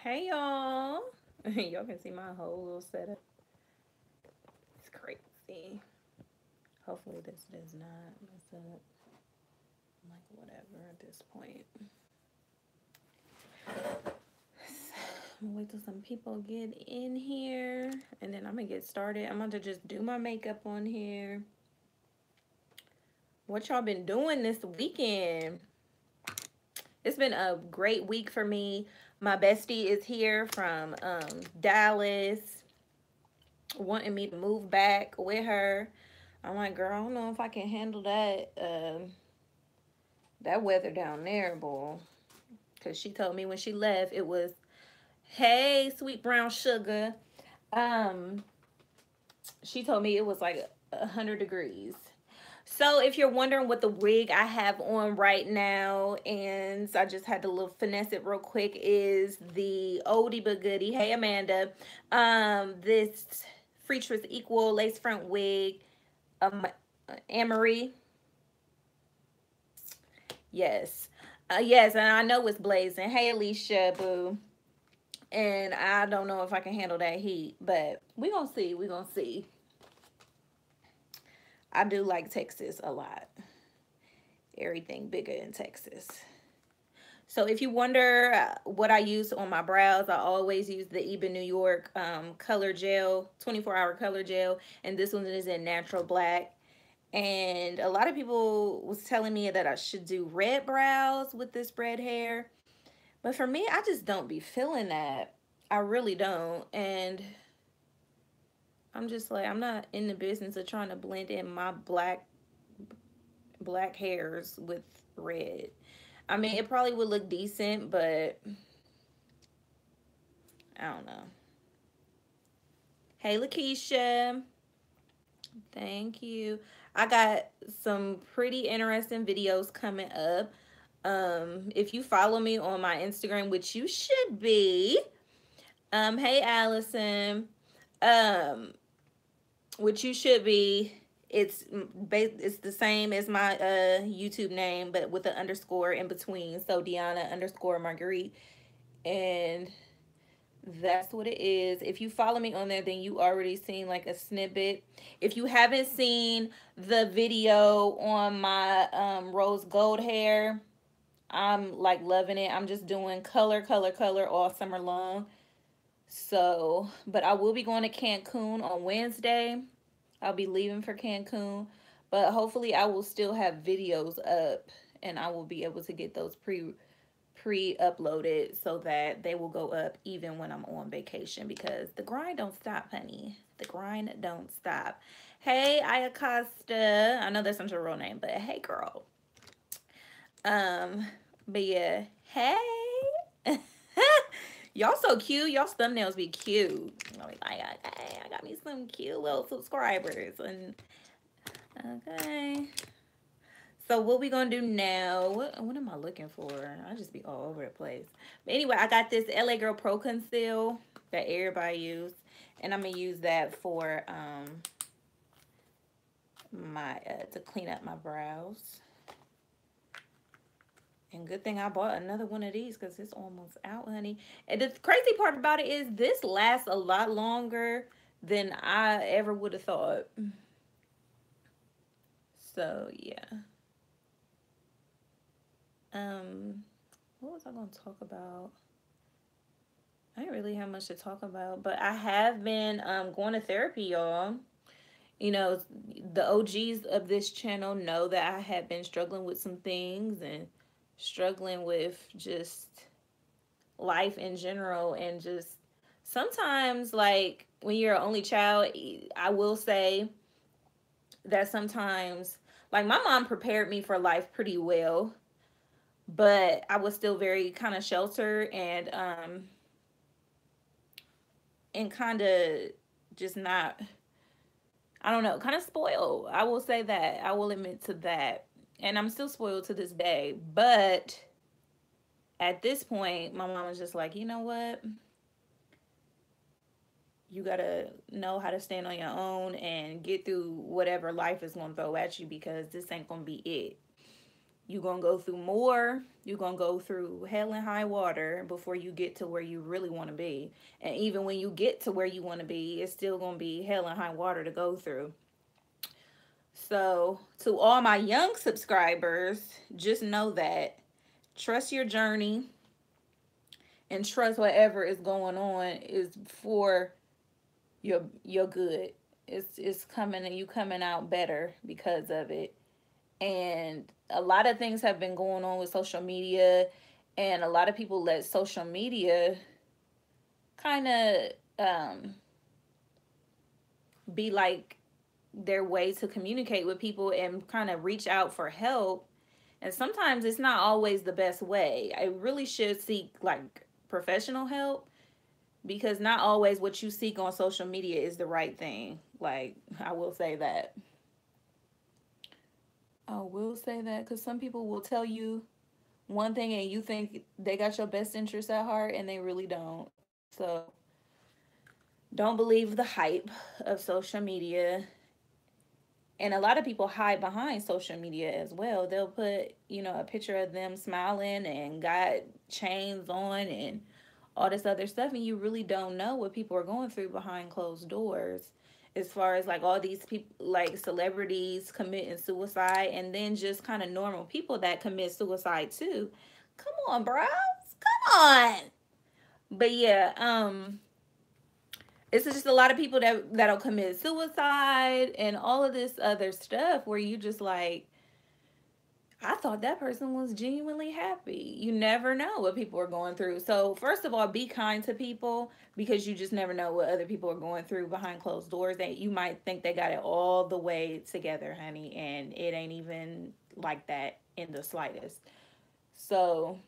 Hey y'all. Y'all can see my whole little setup. It's crazy. Hopefully this does not mess up. Like whatever at this point. I'm gonna wait till some people get in here and then I'm gonna get started. I'm gonna just do my makeup on here. What y'all been doing this weekend? It's been a great week for me. My bestie is here from Dallas, wanting me to move back with her. I'm like, girl, I don't know if I can handle that weather down there, boy. Cause she told me when she left, it was, hey, sweet brown sugar. Um, she told me it was like 100 degrees. So if you're wondering what the wig I have on right now, and I just had to little finesse it real quick, is the oldie but goodie. Hey Amanda, this Freatress Equal lace front wig, um, Amory. Yes, yes, and I know it's blazing. Hey Alicia, boo. And I don't know if I can handle that heat, but we gonna see. We gonna see. I do like Texas a lot. Everything bigger in Texas. So if you wonder what I use on my brows, I always use the Eben New York color gel, 24-hour color gel. And this one is in natural black. And a lot of people was telling me that I should do red brows with this red hair. But for me, I just don't be feeling that. I really don't. And I'm just like, I'm not in the business of trying to blend in my black hairs with red. I mean, it probably would look decent, but I don't know. Hey, Lakeisha. Thank you. I got some pretty interesting videos coming up. If you follow me on my Instagram, which you should be, hey Allison, um, which you should be, it's the same as my YouTube name, but with an underscore in between. So Deanna underscore Marguerite, and that's what it is. If you follow me on there, then you already seen like a snippet. If you haven't seen the video on my rose gold hair, I'm like loving it. I'm just doing color, color, color all summer long. So, but I will be going to Cancun on Wednesday. I'll be leaving for Cancun, but hopefully I will still have videos up and I will be able to get those pre-uploaded so that they will go up even when I'm on vacation, because the grind don't stop, honey. The grind don't stop. Hey, Ayacosta. I know that's not your real name, but hey, girl. Um, but yeah, hey. Y'all so cute. Y'all thumbnails be cute. I'll be like, okay, I got me some cute little subscribers. And okay. So what we gonna do now? What am I looking for? I just be all over the place. But anyway, I got this LA Girl Pro Conceal that everybody use, and I'm gonna use that for my to clean up my brows. And good thing I bought another one of these because it's almost out, honey. And the crazy part about it is this lasts a lot longer than I ever would have thought. So yeah. What was I gonna talk about? I didn't really have much to talk about, but I have been going to therapy, y'all. You know, the OGs of this channel know that I have been struggling with some things and struggling with just life in general, and just sometimes, like, when you're an only child, I will say that sometimes, like, my mom prepared me for life pretty well, but I was still very kind of sheltered and kind of just not, I don't know, kind of spoiled. I will say that. I will admit to that. And I'm still spoiled to this day. But at this point, my mom was just like, you know what? You got to know how to stand on your own and get through whatever life is going to throw at you, because this ain't going to be it. You're going to go through more. You're going to go through hell and high water before you get to where you really want to be. And even when you get to where you want to be, it's still going to be hell and high water to go through. So, to all my young subscribers, just know that trust your journey and trust whatever is going on is for your good. It's coming, and you coming out better because of it. And a lot of things have been going on with social media, and a lot of people let social media kind of be like their way to communicate with people and kind of reach out for help. And sometimes it's not always the best way. I really should seek like professional help, because not always what you seek on social media is the right thing. Like, I will say that. I will say that because some people will tell you one thing and you think they got your best interests at heart, and they really don't. So don't believe the hype of social media. And a lot of people hide behind social media as well. They'll put, a picture of them smiling and got chains on and all this other stuff, and you really don't know what people are going through behind closed doors, as far as like all these people, like celebrities committing suicide, and then just kind of normal people that commit suicide too. Come on, bros, come on. But yeah, it's just a lot of people that'll commit suicide and all of this other stuff, where you just like, I thought that person was genuinely happy. You never know what people are going through. So, first of all, be kind to people, because you just never know what other people are going through behind closed doors. That you might think they got it all the way together, honey, and it ain't even like that in the slightest. So,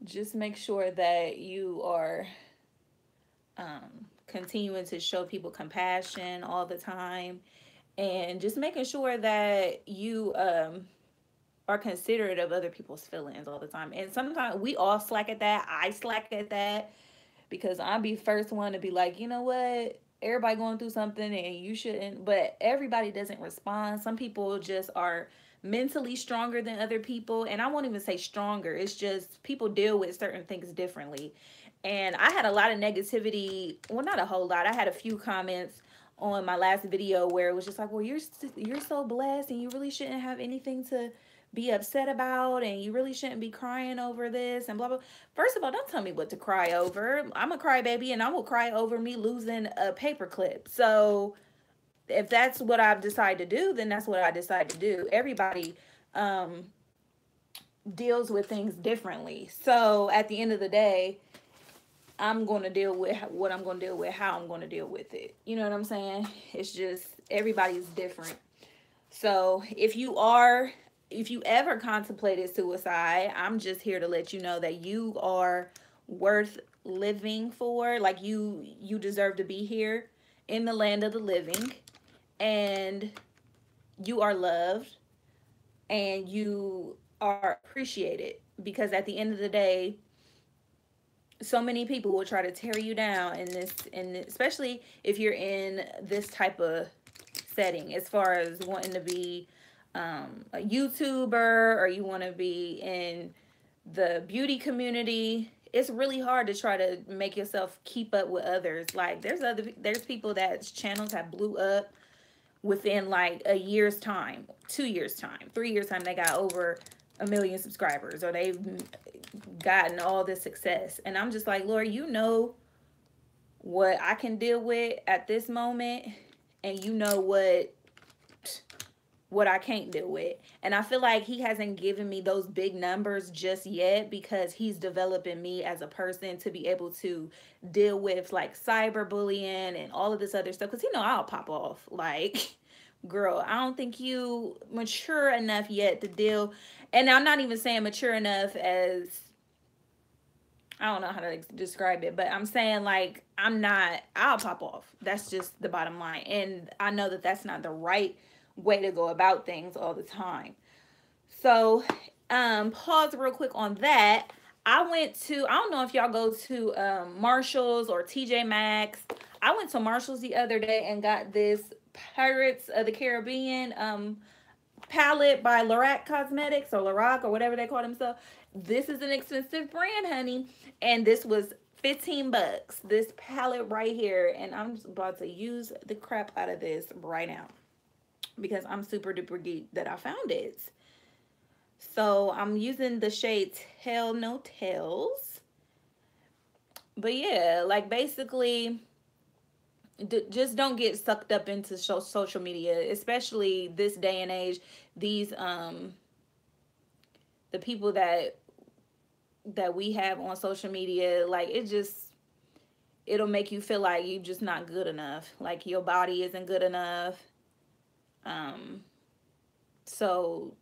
just make sure that you are continuing to show people compassion all the time, and just making sure that you are considerate of other people's feelings all the time. And sometimes we all slack at that. I slack at that, because I'll be first one to be like, you know what? Everybody going through something and you shouldn't, but everybody doesn't respond. Some people just are mentally stronger than other people. And I won't even say stronger. It's just people deal with certain things differently. And I had a lot of negativity. Well, not a whole lot. I had a few comments on my last video where it was just like, well, you're so blessed and you really shouldn't have anything to be upset about, and you really shouldn't be crying over this and blah blah. First of all, don't tell me what to cry over. I'm a crybaby, and I will cry over me losing a paperclip. So if that's what I've decided to do, then that's what I decide to do. Everybody deals with things differently. So at the end of the day, I'm going to deal with what I'm going to deal with, how I'm going to deal with it. You know what I'm saying? It's just everybody's different. So if you ever contemplated suicide, I'm just here to let you know that you are worth living for. Like, you deserve to be here in the land of the living, and you are loved, and you are appreciated, because at the end of the day, so many people will try to tear you down in this, and especially if you're in this type of setting, as far as wanting to be a YouTuber, or you want to be in the beauty community. It's really hard to try to make yourself keep up with others. Like, there's people that's channels have blew up within like a year's time, 2 years time, 3 years time. They got over 1 million subscribers, or they've gotten all this success. And I'm just like, Lord, you know what I can deal with at this moment, and you know what I can't deal with. And I feel like he hasn't given me those big numbers just yet, because he's developing me as a person to be able to deal with like cyberbullying and all of this other stuff. Because I'll pop off. Like, girl, I don't think you mature enough yet to deal. And I'm not even saying mature enough as, I don't know how to describe it, but I'm saying like, I'll pop off. That's just the bottom line. And I know that that's not the right way to go about things all the time. So, pause real quick on that. I don't know if y'all go to Marshalls or TJ Maxx. I went to Marshalls the other day and got this Pirates of the Caribbean palette by Lorac Cosmetics, or Lorac, or whatever they call themselves. This is an expensive brand, honey. And this was 15 bucks. This palette right here. And I'm just about to use the crap out of this right now, because I'm super duper geek that I found it. So I'm using the shade Tell No Tales. But yeah, like basically, just don't get sucked up into social media, especially this day and age. These the people that we have on social media, like it'll make you feel like you're just not good enough, like your body isn't good enough. um so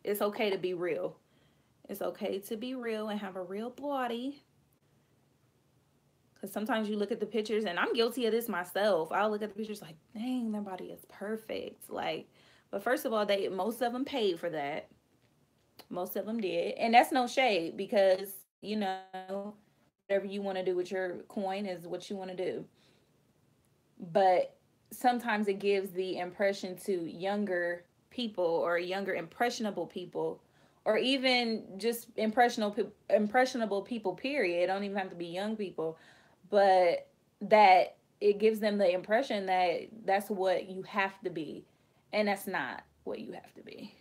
it's okay to be real. It's okay to be real and have a real body. Because sometimes you look at the pictures, and I'm guilty of this myself. I'll look at the pictures like, dang, their body is perfect. Like, but first of all, most of them paid for that. Most of them did. And that's no shade, because, whatever you want to do with your coin is what you want to do. But sometimes it gives the impression to younger people, or younger impressionable people, or even just impressionable people, period. It don't even have to be young people, but that it gives them the impression that that's what you have to be, and that's not what you have to be.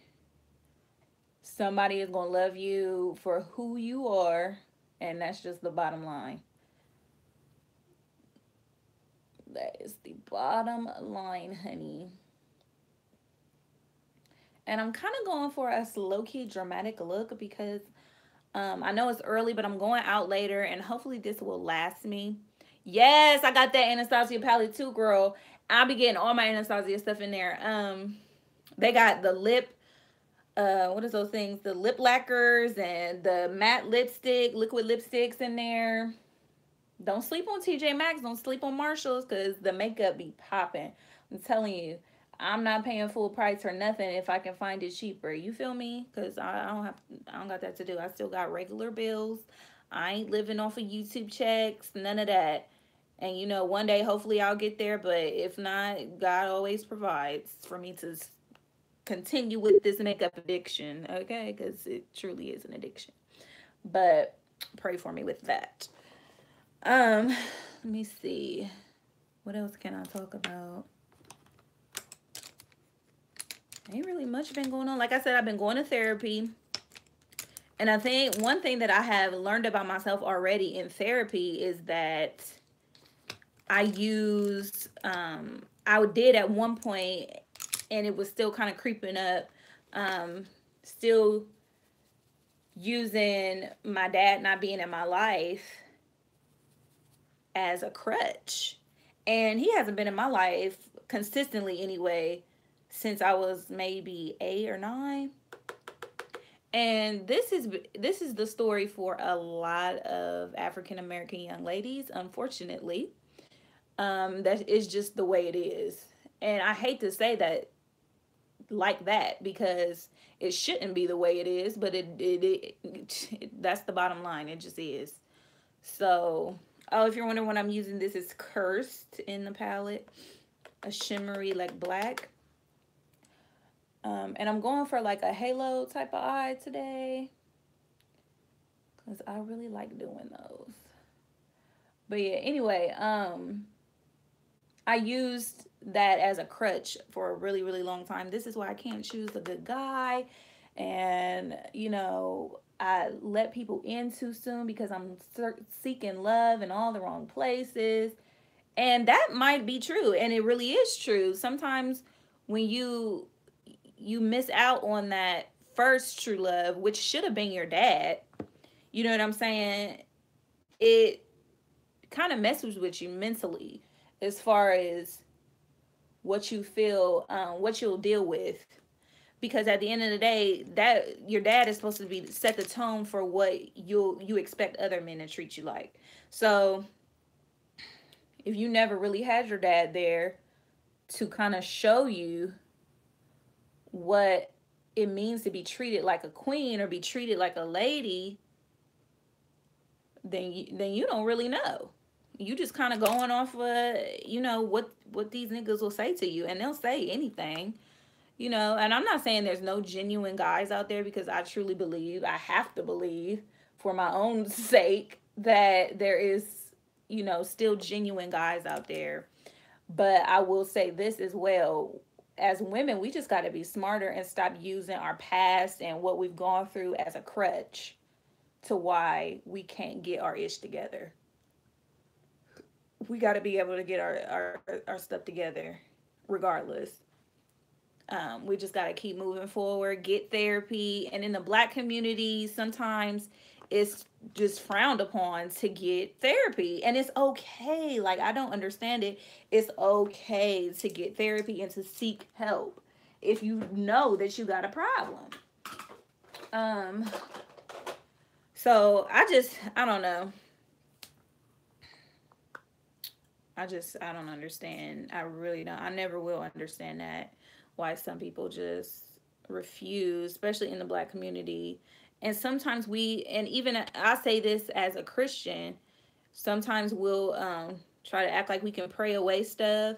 Somebody is going to love you for who you are, and that's just the bottom line. That is the bottom line, honey. And I'm kind of going for a low-key dramatic look, because I know it's early, but I'm going out later, and hopefully this will last me. Yes, I got that Anastasia palette too, girl. I'll be getting all my Anastasia stuff in there. They got the lip, what is those things? The lip lacquers and the matte lipstick, liquid lipsticks in there. Don't sleep on TJ Maxx. Don't sleep on Marshalls, because the makeup be popping. I'm telling you, I'm not paying full price for nothing if I can find it cheaper. You feel me? Because I don't got that to do. I still got regular bills. I ain't living off of YouTube checks. None of that. And one day hopefully I'll get there. But if not, God always provides for me to continue with this makeup addiction. Okay? Because it truly is an addiction. But pray for me with that. Let me see. What else can I talk about? Ain't really much been going on. Like I said, I've been going to therapy. And I think one thing that I have learned about myself already in therapy is that I did at one point, and it was still kind of creeping up, still using my dad not being in my life as a crutch. And he hasn't been in my life consistently anyway since I was maybe 8 or 9. And this is the story for a lot of African American young ladies, unfortunately. That is just the way it is. And I hate to say that like that, because it shouldn't be the way it is, but that's the bottom line. It just is. So, oh, if you're wondering what I'm using, this is Cursed in the palette. A shimmery like black. And I'm going for like a halo type of eye today, because I really like doing those. But yeah, anyway, I used that as a crutch for a really, really long time. This is why I can't choose a good guy. And, I let people in too soon because I'm seeking love in all the wrong places. And that might be true. And it really is true. Sometimes when you miss out on that first true love, which should have been your dad, you know what I'm saying? It kind of messes with you mentally, as far as what you feel, what you'll deal with. Because at the end of the day, that your dad is supposed to be set the tone for what you expect other men to treat you like. So if you never really had your dad there to kind of show you what it means to be treated like a queen or be treated like a lady, then you don't really know. You just kind of going off of what these niggas will say to you, and they'll say anything. You know, and I'm not saying there's no genuine guys out there, because I truly believe, I have to believe for my own sake, that there is, you know, still genuine guys out there. But I will say this as well. As women, we just got to be smarter and stop using our past and what we've gone through as a crutch to why we can't get our ish together. We got to be able to get our stuff together regardless. We just got to keep moving forward, get therapy. And in the black community, sometimes it's just frowned upon to get therapy. And it's okay. Like, I don't understand it. It's okay to get therapy and to seek help if you know that you got a problem. Um, so I don't know. I don't understand. I really don't. I never will understand that. Why some people just refuse, especially in the black community. And sometimes and even I say this as a Christian, sometimes we'll try to act like we can pray away stuff.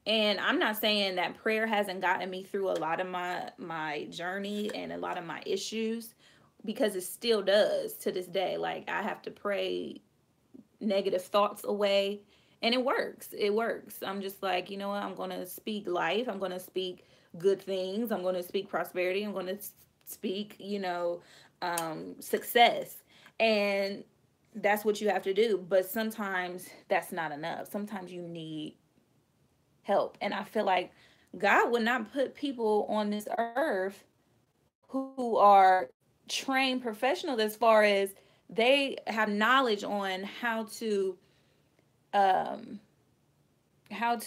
And I'm not saying that prayer hasn't gotten me through a lot of my journey and a lot of my issues, because it still does to this day. Like, I have to pray negative thoughts away, and it works. I'm just like, you know what, I'm going to speak life, I'm going to speak good things, I'm going to speak prosperity, I'm going to speak, success. And that's what you have to do. But sometimes that's not enough. Sometimes you need help. And I feel like God would not put people on this earth who are trained professionals, as far as they have knowledge on um, help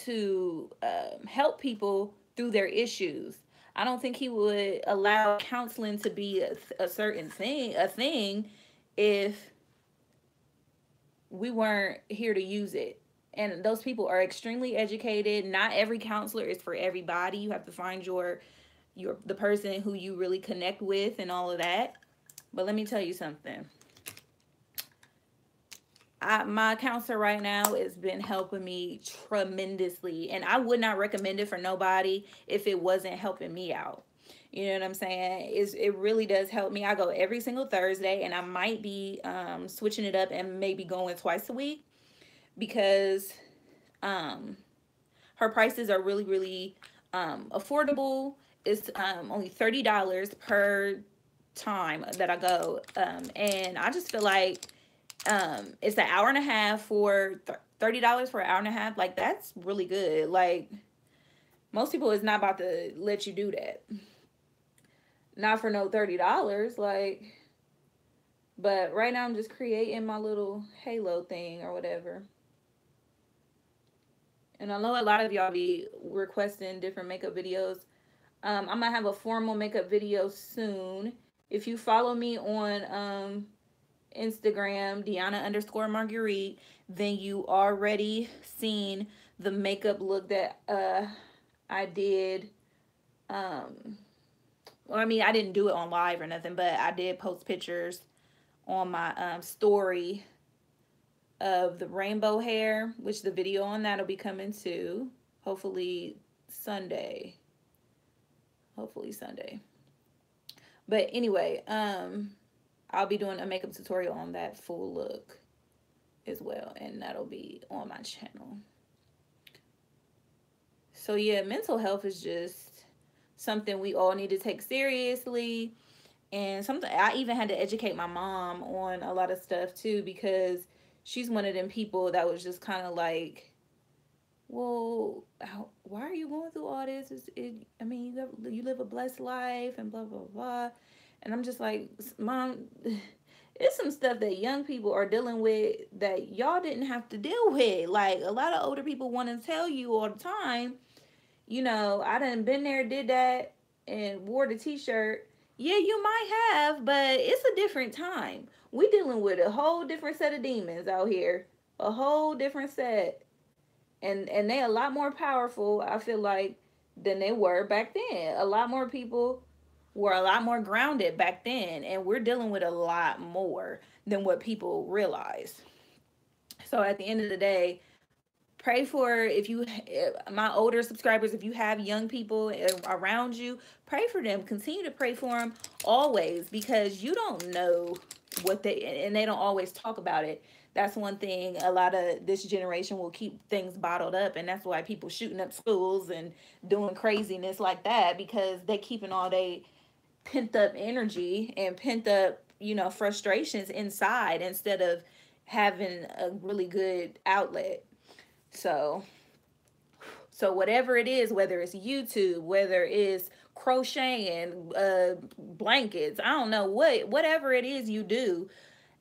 people through their issues. I don't think he would allow counseling to be a certain thing, if we weren't here to use it. And those people are extremely educated. Not every counselor is for everybody. You have to find the person who you really connect with and all of that. But let me tell you something. My counselor right now has been helping me tremendously, and I would not recommend it for nobody if it wasn't helping me out. You know what I'm saying? It really does help me. I go every single Thursday, and I might be switching it up and maybe going twice a week, because um, her prices are really, really affordable. It's only $30 per time that I go, and I just feel like it's an hour and a half for $30 for an hour and a half. Like, that's really good. Like, most people is not about to let you do that. Not for no $30. Like, but right now I'm just creating my little halo thing or whatever. And I know a lot of y'all be requesting different makeup videos. I'm gonna have a formal makeup video soon. If you follow me on Instagram, Deanna_Marguerite, then you already seen the makeup look that I did. Well, I mean, I didn't do it on live or nothing, but I did post pictures on my story of the rainbow hair, which the video on that will be coming to hopefully Sunday. Hopefully Sunday. But anyway, I'll be doing a makeup tutorial on that full look as well, and that'll be on my channel. So yeah, mental health is just something we all need to take seriously, and something I even had to educate my mom on a lot of stuff too, because she's one of them people that was just kind of like, well, why are you going through all this? I mean, you live a blessed life and blah blah blah. And I'm just like, Mom, it's some stuff that young people are dealing with that y'all didn't have to deal with. Like, a lot of older people want to tell you all the time, I done been there, did that, and wore the t-shirt. Yeah, you might have, but it's a different time. We dealing with a whole different set of demons out here. A whole different set. And they a lot more powerful, I feel like, than they were back then. A lot more people were a lot more grounded back then, and we're dealing with a lot more than what people realize. So at the end of the day, Pray for, if you, my older subscribers, if you have young people around you, pray for them. Continue to pray for them always, because you don't know what they, and they don't always talk about it. That's one thing, a lot of this generation will keep things bottled up, and that's why people shooting up schools and doing craziness like that, because they keeping all they pent up energy and pent up, frustrations inside, instead of having a really good outlet. So, whatever it is, whether it's YouTube, whether it's crocheting, blankets, I don't know, whatever it is you do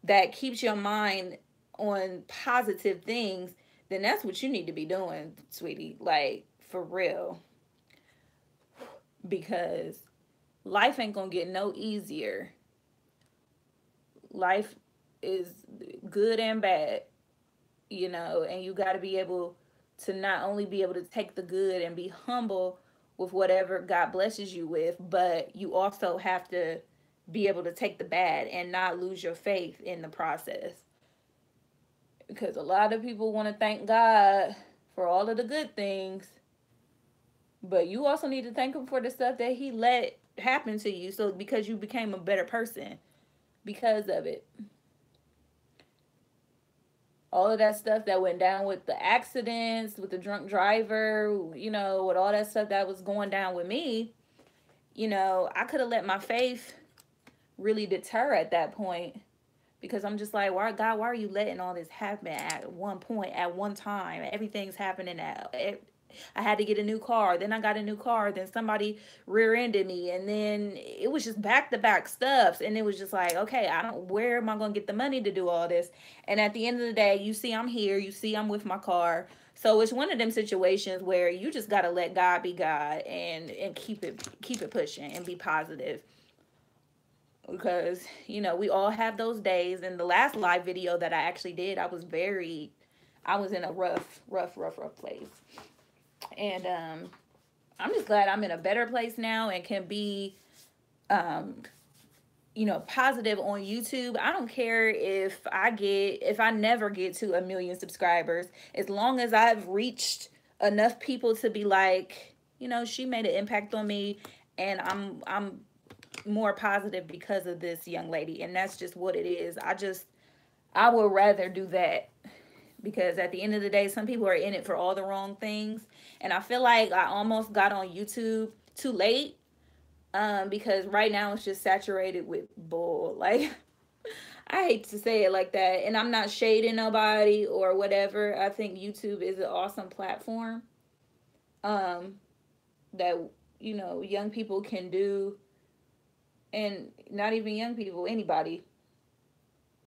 that keeps your mind on positive things, then that's what you need to be doing, sweetie. Like, for real. Because life ain't gonna get no easier. Life is good and bad, and you got to be able to not only be able to take the good and be humble with whatever God blesses you with, but you also have to be able to take the bad and not lose your faith in the process. Because a lot of people want to thank God for all of the good things, but you also need to thank Him for the stuff that He let happen to you, so because you became a better person because of it. All of that stuff that went down with the accidents, with the drunk driver, with all that stuff that was going down with me, I could have let my faith really deter at that point, because I'm just like, why, God, why are you letting all this happen at one point, at one time? Everything's happening I had to get a new car. Then I got a new car. Then somebody rear-ended me. And then it was just back-to-back stuff. And it was just like, okay, where am I going to get the money to do all this? And at the end of the day, you see I'm here. You see I'm with my car. So it's one of them situations where you just got to let God be God, and keep it pushing and be positive. Because, we all have those days. And the last live video that I actually did, I was in a rough place. And I'm just glad I'm in a better place now and can be, positive on YouTube. I don't care if I never get to 1 million subscribers, as long as I've reached enough people to be like, she made an impact on me, and I'm more positive because of this young lady. And that's just what it is. I would rather do that, because at the end of the day, some people are in it for all the wrong things. And I feel like I almost got on YouTube too late, because right now it's just saturated with bull. Like, I hate to say it like that, and I'm not shading nobody or whatever. I think YouTube is an awesome platform, um, that, young people can do, and not even young people, anybody,